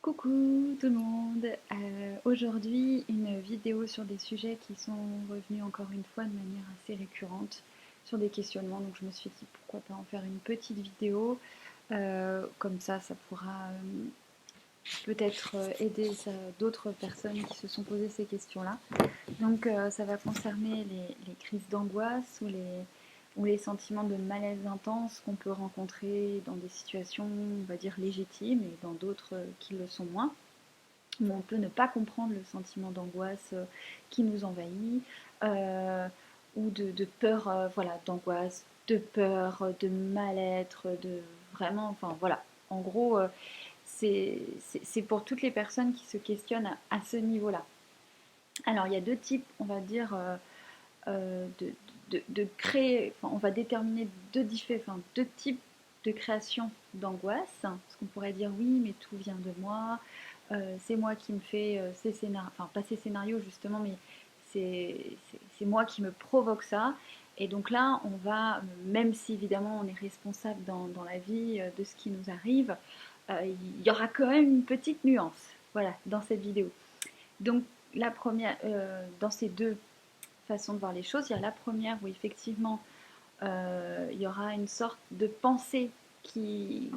Coucou tout le monde. Aujourd'hui une vidéo sur des sujets qui sont revenus encore une fois de manière assez récurrente sur des questionnements, donc je me suis dit pourquoi pas en faire une petite vidéo. Comme ça pourra peut-être aider d'autres personnes qui se sont posées ces questions-là. Donc ça va concerner les crises d'angoisse ou les sentiments de malaise intense qu'on peut rencontrer dans des situations, on va dire, légitimes et dans d'autres qui le sont moins, où on peut ne pas comprendre le sentiment d'angoisse qui nous envahit, euh, ou de peur, voilà, d'angoisse, de peur, de mal-être, de vraiment, enfin voilà. En gros, c'est pour toutes les personnes qui se questionnent à ce niveau-là. Alors, il y a deux types, on va dire, de créer, enfin, on va déterminer deux types de création d'angoisse. Parce qu'on pourrait dire oui, mais tout vient de moi, c'est moi qui me fais ces scénarios, enfin pas ces scénarios justement, mais c'est moi qui me provoque ça. Et donc là, on va, même si évidemment on est responsable dans la vie de ce qui nous arrive, il y aura quand même une petite nuance, voilà, dans cette vidéo. Donc la première, dans ces deux façon de voir les choses. Il y a la première où effectivement il y aura une sorte de pensée qui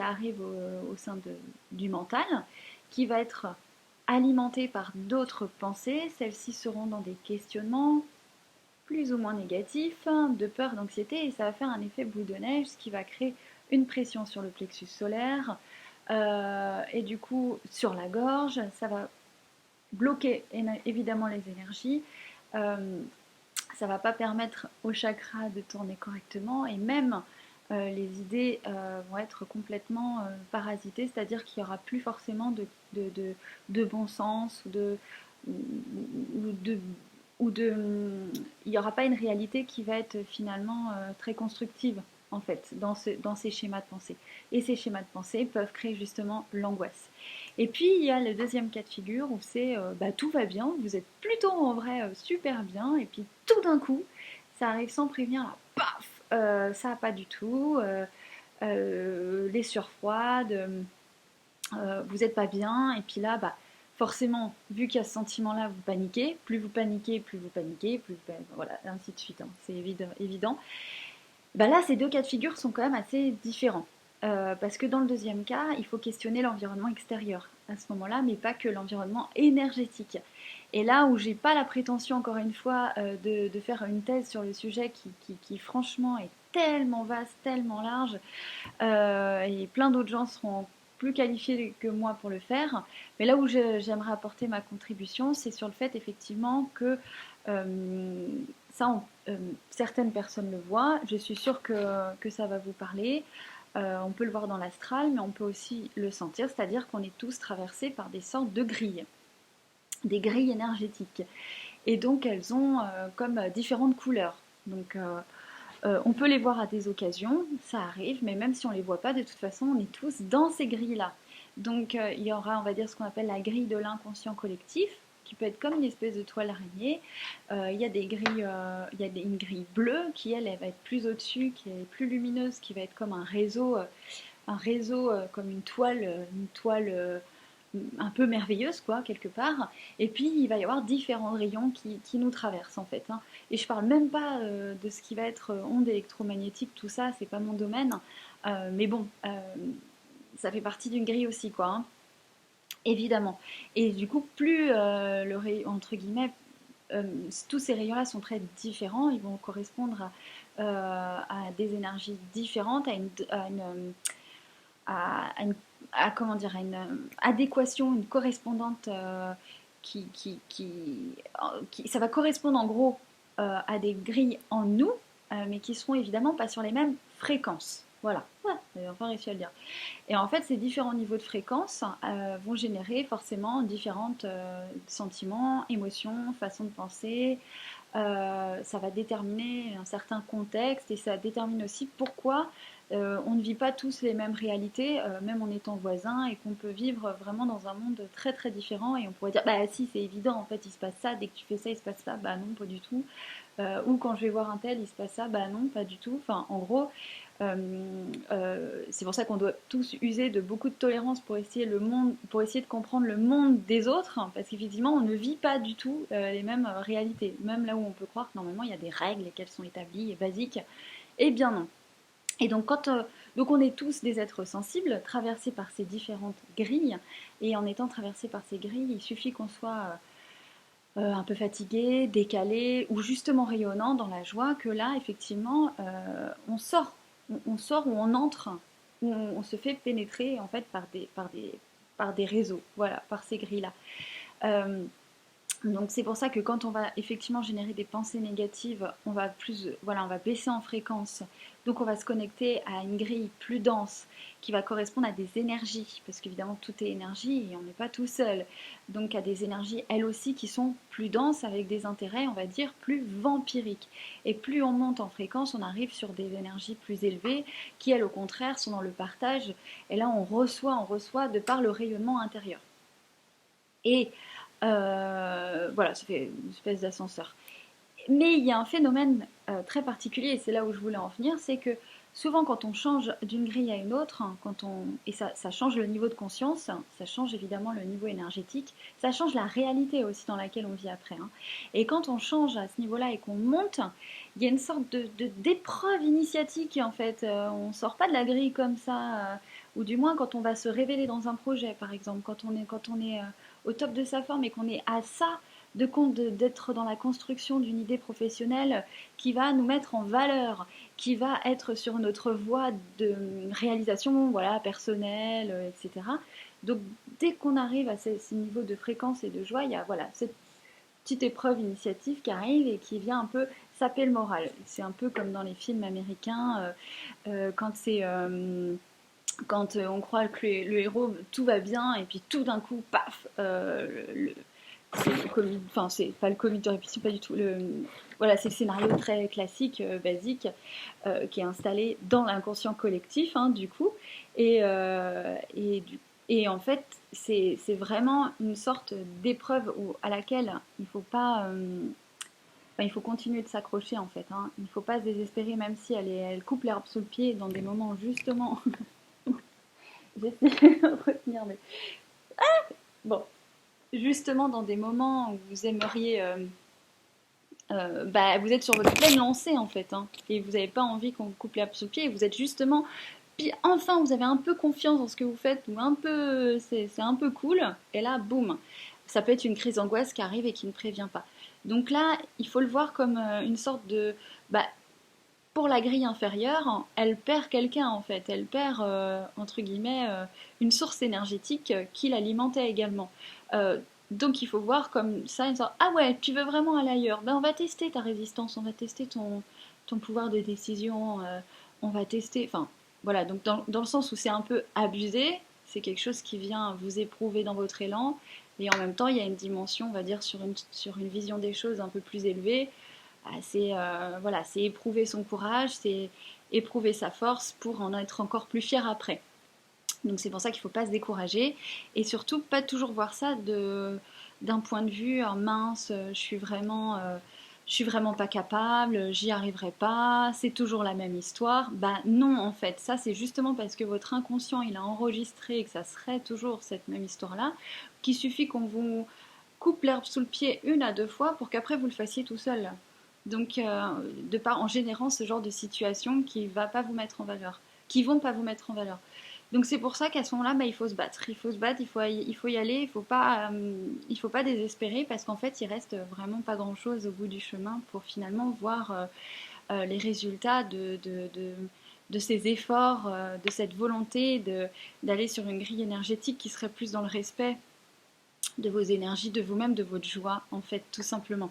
arrive au sein du mental, qui va être alimentée par d'autres pensées. Celles-ci seront dans des questionnements plus ou moins négatifs, de peur, d'anxiété, et ça va faire un effet boule de neige, ce qui va créer une pression sur le plexus solaire, et du coup sur la gorge, ça va bloquer évidemment les énergies. Euh, Ça va pas permettre au chakra de tourner correctement et même les idées vont être complètement parasitées, c'est-à-dire qu'il n'y aura plus forcément de bon sens ou de, ou de il n'y aura pas une réalité qui va être finalement très constructive en fait dans ces schémas de pensée. Et ces schémas de pensée peuvent créer justement l'angoisse. Et puis il y a le deuxième cas de figure où c'est bah, tout va bien, vous êtes plutôt en vrai super bien, et puis tout d'un coup, ça arrive sans prévenir, là, paf, ça va pas du tout, les sueurs froides, vous n'êtes pas bien, et puis là, bah, forcément, vu qu'il y a ce sentiment-là, vous paniquez, plus vous paniquez, plus vous paniquez, voilà, ainsi de suite, hein, c'est évident. Bah là, ces deux cas de figure sont quand même assez différents. Parce que dans le deuxième cas, il faut questionner l'environnement extérieur à ce moment-là, mais pas que l'environnement énergétique. Et là où j'ai pas la prétention, encore une fois, de faire une thèse sur le sujet qui franchement est tellement vaste, tellement large, et plein d'autres gens seront plus qualifiés que moi pour le faire. Mais là où j'aimerais apporter ma contribution, c'est sur le fait effectivement que euh, ça, certaines personnes le voient. Je suis sûre que ça va vous parler. On peut le voir dans l'astral, mais on peut aussi le sentir, c'est-à-dire qu'on est tous traversés par des sortes de grilles, des grilles énergétiques. Et donc elles ont comme différentes couleurs. Donc on peut les voir à des occasions, ça arrive, mais même si on ne les voit pas, de toute façon, on est tous dans ces grilles-là. Donc il y aura, on va dire, ce qu'on appelle la grille de l'inconscient collectif, qui peut être comme une espèce de toile araignée. Il y a des grilles, une grille bleue qui, elle va être plus au-dessus, qui est plus lumineuse, qui va être comme un réseau comme une toile un peu merveilleuse, quoi, quelque part. Et puis, il va y avoir différents rayons qui nous traversent, en fait, hein. Et je parle même pas de ce qui va être ondes électromagnétiques, tout ça, c'est pas mon domaine. Mais bon, ça fait partie d'une grille aussi, quoi, hein, évidemment. Et du coup, plus le rayon, entre guillemets, tous ces rayons-là sont très différents, ils vont correspondre à des énergies différentes, à une, comment dire, à une adéquation, une correspondante ça va correspondre en gros à des grilles en nous, mais qui seront évidemment pas sur les mêmes fréquences. Voilà, ouais, j'ai enfin réussi à le dire. Et en fait, ces différents niveaux de fréquence vont générer forcément différents sentiments, émotions, façons de penser. Ça va déterminer un certain contexte et ça détermine aussi pourquoi on ne vit pas tous les mêmes réalités, même en étant voisins, et qu'on peut vivre vraiment dans un monde très très différent. Et on pourrait dire, bah si, c'est évident, en fait, il se passe ça, dès que tu fais ça, il se passe ça. Bah non, pas du tout. Ou quand je vais voir un tel, il se passe ça, bah non, pas du tout. Enfin, en gros, C'est pour ça qu'on doit tous user de beaucoup de tolérance pour essayer de comprendre le monde des autres, hein, parce qu'effectivement, on ne vit pas du tout les mêmes réalités. Même là où on peut croire que normalement il y a des règles et qu'elles sont établies et basiques, eh bien non. Et donc, donc on est tous des êtres sensibles, traversés par ces différentes grilles, et en étant traversés par ces grilles, il suffit qu'on soit un peu fatigué, décalé, ou justement rayonnant dans la joie, que là, effectivement, on sort ou on entre, on se fait pénétrer en fait par des réseaux, voilà, par ces grilles-là. Euh, donc c'est pour ça que quand on va effectivement générer des pensées négatives, on va baisser en fréquence. Donc on va se connecter à une grille plus dense qui va correspondre à des énergies, parce qu'évidemment tout est énergie et on n'est pas tout seul. Donc à des énergies elles aussi qui sont plus denses avec des intérêts, on va dire, plus vampiriques. Et plus on monte en fréquence, on arrive sur des énergies plus élevées qui elles au contraire sont dans le partage. Et là on reçoit de par le rayonnement intérieur. Et voilà, ça fait une espèce d'ascenseur. Mais il y a un phénomène très particulier, et c'est là où je voulais en venir, c'est que souvent quand on change d'une grille à une autre, hein, et ça change le niveau de conscience, ça change évidemment le niveau énergétique, ça change la réalité aussi dans laquelle on vit après. Hein. Et quand on change à ce niveau-là et qu'on monte, il y a une sorte d'épreuve initiatique en fait. On ne sort pas de la grille comme ça, ou du moins quand on va se révéler dans un projet par exemple, quand on est au top de sa forme et qu'on est à ça d'être dans la construction d'une idée professionnelle qui va nous mettre en valeur, qui va être sur notre voie de réalisation voilà, personnelle, etc. Donc dès qu'on arrive à ces niveaux de fréquence et de joie, il y a voilà, cette petite épreuve initiative qui arrive et qui vient un peu saper le moral. C'est un peu comme dans les films américains, quand on croit que le héros, tout va bien, et puis tout d'un coup, paf, c'est enfin c'est pas le comique de répétition, pas du tout. Voilà, c'est le scénario très classique, basique, qui est installé dans l'inconscient collectif, hein, du coup. Et, euh, et, du- et en fait, c'est vraiment une sorte d'épreuve à laquelle il faut pas. Enfin, il faut continuer de s'accrocher en fait. Hein. Il ne faut pas se désespérer, même si elle coupe l'herbe sous le pied dans des moments justement. J'essaie de retenir, mais bon, justement dans des moments où vous aimeriez bah, vous êtes sur votre pleine lancée en fait, hein, et vous n'avez pas envie qu'on vous coupe l'herbe sous le pied, et vous êtes justement, puis enfin vous avez un peu confiance dans ce que vous faites, ou un peu, c'est un peu cool, et là, boum, ça peut être une crise d'angoisse qui arrive et qui ne prévient pas. Donc là, il faut le voir comme une sorte de, bah, pour la grille inférieure, elle perd quelqu'un en fait, elle perd entre guillemets une source énergétique qui l'alimentait également. Euh, donc il faut voir comme ça une sorte ah ouais, tu veux vraiment aller ailleurs, ben on va tester ta résistance, on va tester ton pouvoir de décision, on va tester, enfin voilà, donc dans le sens où c'est un peu abusé, c'est quelque chose qui vient vous éprouver dans votre élan, et en même temps il y a une dimension, on va dire, sur une vision des choses un peu plus élevée. C'est voilà, c'est éprouver son courage, c'est éprouver sa force pour en être encore plus fier après. Donc c'est pour ça qu'il ne faut pas se décourager et surtout pas toujours voir ça d'un point de vue mince, je suis vraiment pas capable, j'y arriverai pas, c'est toujours la même histoire. Bah non en fait, ça c'est justement parce que votre inconscient il a enregistré que ça serait toujours cette même histoire-là, qu'il suffit qu'on vous coupe l'herbe sous le pied une à deux fois pour qu'après vous le fassiez tout seul. Donc, en générant ce genre de situation qui va pas vous mettre en valeur, qui vont pas vous mettre en valeur. Donc c'est pour ça qu'à ce moment-là, bah, il faut se battre. Il faut se battre, il faut y aller, il faut pas désespérer parce qu'en fait, il reste vraiment pas grand-chose au bout du chemin pour finalement voir les résultats de ces efforts, de cette volonté d'aller sur une grille énergétique qui serait plus dans le respect de vos énergies, de vous-même, de votre joie, en fait, tout simplement.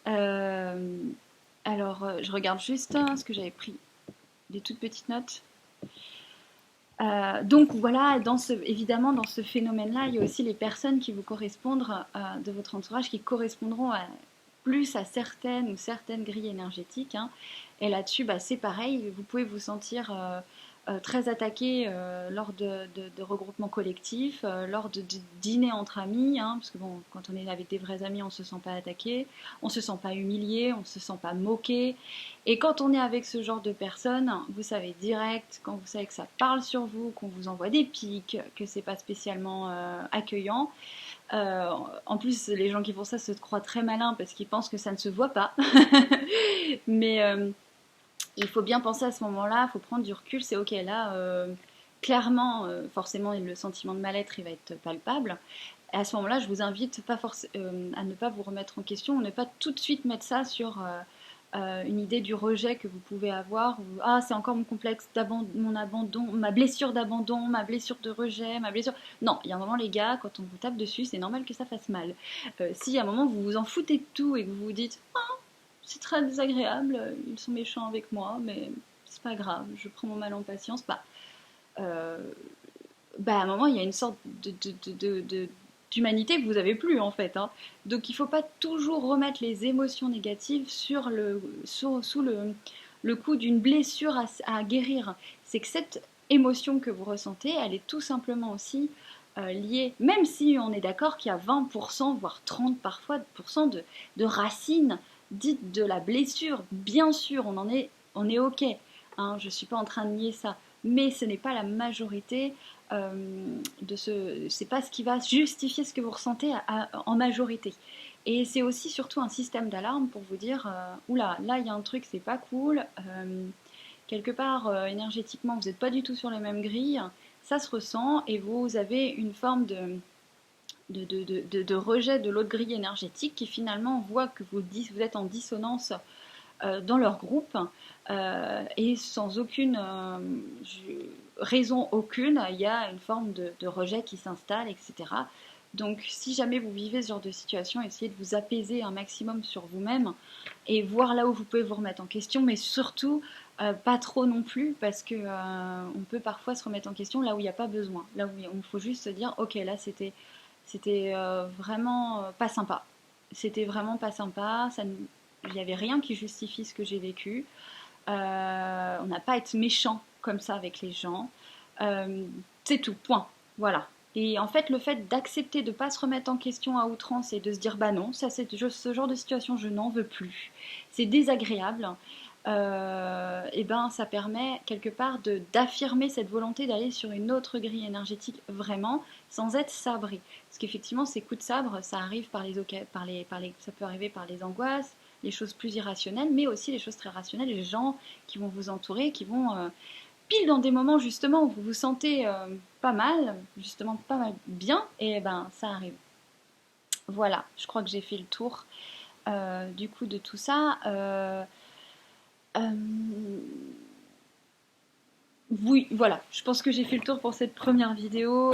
Euh, je regarde juste ce que j'avais pris, des toutes petites notes. Donc voilà, évidemment, dans ce phénomène-là, il y a aussi les personnes qui vous correspondent de votre entourage, qui correspondront plus à certaines ou certaines grilles énergétiques. Hein. Et là-dessus, bah, c'est pareil, vous pouvez vous sentir très attaqué lors de regroupements collectifs, lors de dîners entre amis, hein, parce que bon, quand on est avec des vrais amis, on ne se sent pas attaqué, on ne se sent pas humilié, on ne se sent pas moqué. Et quand on est avec ce genre de personnes, vous savez direct, quand vous savez que ça parle sur vous, qu'on vous envoie des pics, que c'est pas spécialement accueillant. En plus, les gens qui font ça se croient très malins parce qu'ils pensent que ça ne se voit pas. Mais il faut bien penser à ce moment-là, il faut prendre du recul, c'est ok, là, clairement, forcément, le sentiment de mal-être, il va être palpable. Et à ce moment-là, je vous invite pas à ne pas vous remettre en question, ne pas tout de suite mettre ça sur une idée du rejet que vous pouvez avoir, ou ah, c'est encore mon complexe mon abandon, ma blessure d'abandon, ma blessure de rejet, ma blessure. Non, il y a un moment, les gars, quand on vous tape dessus, c'est normal que ça fasse mal. Si à un moment vous vous en foutez de tout et que vous vous dites c'est très désagréable, ils sont méchants avec moi, mais c'est pas grave, je prends mon mal en patience. Euh, à un moment, il y a une sorte d'humanité que vous avez plus en fait. Hein. Donc il ne faut pas toujours remettre les émotions négatives sous le coup d'une blessure à guérir. C'est que cette émotion que vous ressentez, elle est tout simplement aussi liée, même si on est d'accord qu'il y a 20%, voire 30 parfois de racines dites de la blessure. Bien sûr, on est ok. Hein, je ne suis pas en train de nier ça. Mais ce n'est pas la majorité c'est pas ce qui va justifier ce que vous ressentez en majorité. Et c'est aussi surtout un système d'alarme pour vous dire oula, là il y a un truc, c'est pas cool. Quelque part, énergétiquement, vous n'êtes pas du tout sur les mêmes grilles. Ça se ressent et vous avez une forme de rejet de l'autre grille énergétique qui finalement voit que vous êtes en dissonance dans leur groupe et sans aucune raison aucune, il y a une forme de rejet qui s'installe, etc. Donc si jamais vous vivez ce genre de situation, essayez de vous apaiser un maximum sur vous-même et voir là où vous pouvez vous remettre en question, mais surtout pas trop non plus parce que on peut parfois se remettre en question là où il n'y a pas besoin, là où il faut juste se dire ok là c'était vraiment pas sympa, c'était vraiment pas sympa, il n'y avait rien qui justifie ce que j'ai vécu. On n'a pas à être méchant comme ça avec les gens. C'est tout, point. Voilà. Et en fait, le fait d'accepter de ne pas se remettre en question à outrance et de se dire bah non, ce genre de situation, je n'en veux plus. C'est désagréable. Et ben, ça permet quelque part d'affirmer cette volonté d'aller sur une autre grille énergétique vraiment, sans être sabré. Parce qu'effectivement, ces coups de sabre, ça arrive ça peut arriver par les angoisses, les choses plus irrationnelles, mais aussi les choses très rationnelles, les gens qui vont vous entourer, qui vont pile dans des moments justement où vous vous sentez pas mal, justement pas mal bien, et ben ça arrive. Voilà, je crois que j'ai fait le tour du coup de tout ça. Euh, oui, voilà, je pense que j'ai fait le tour pour cette première vidéo.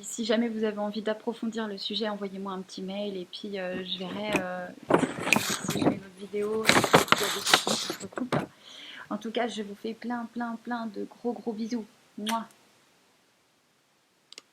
Si jamais vous avez envie d'approfondir le sujet, envoyez-moi un petit mail et puis je verrai si je fais une autre vidéo, s'il y a des questions qui se recoupent. En tout cas, je vous fais plein de gros bisous. Mouah.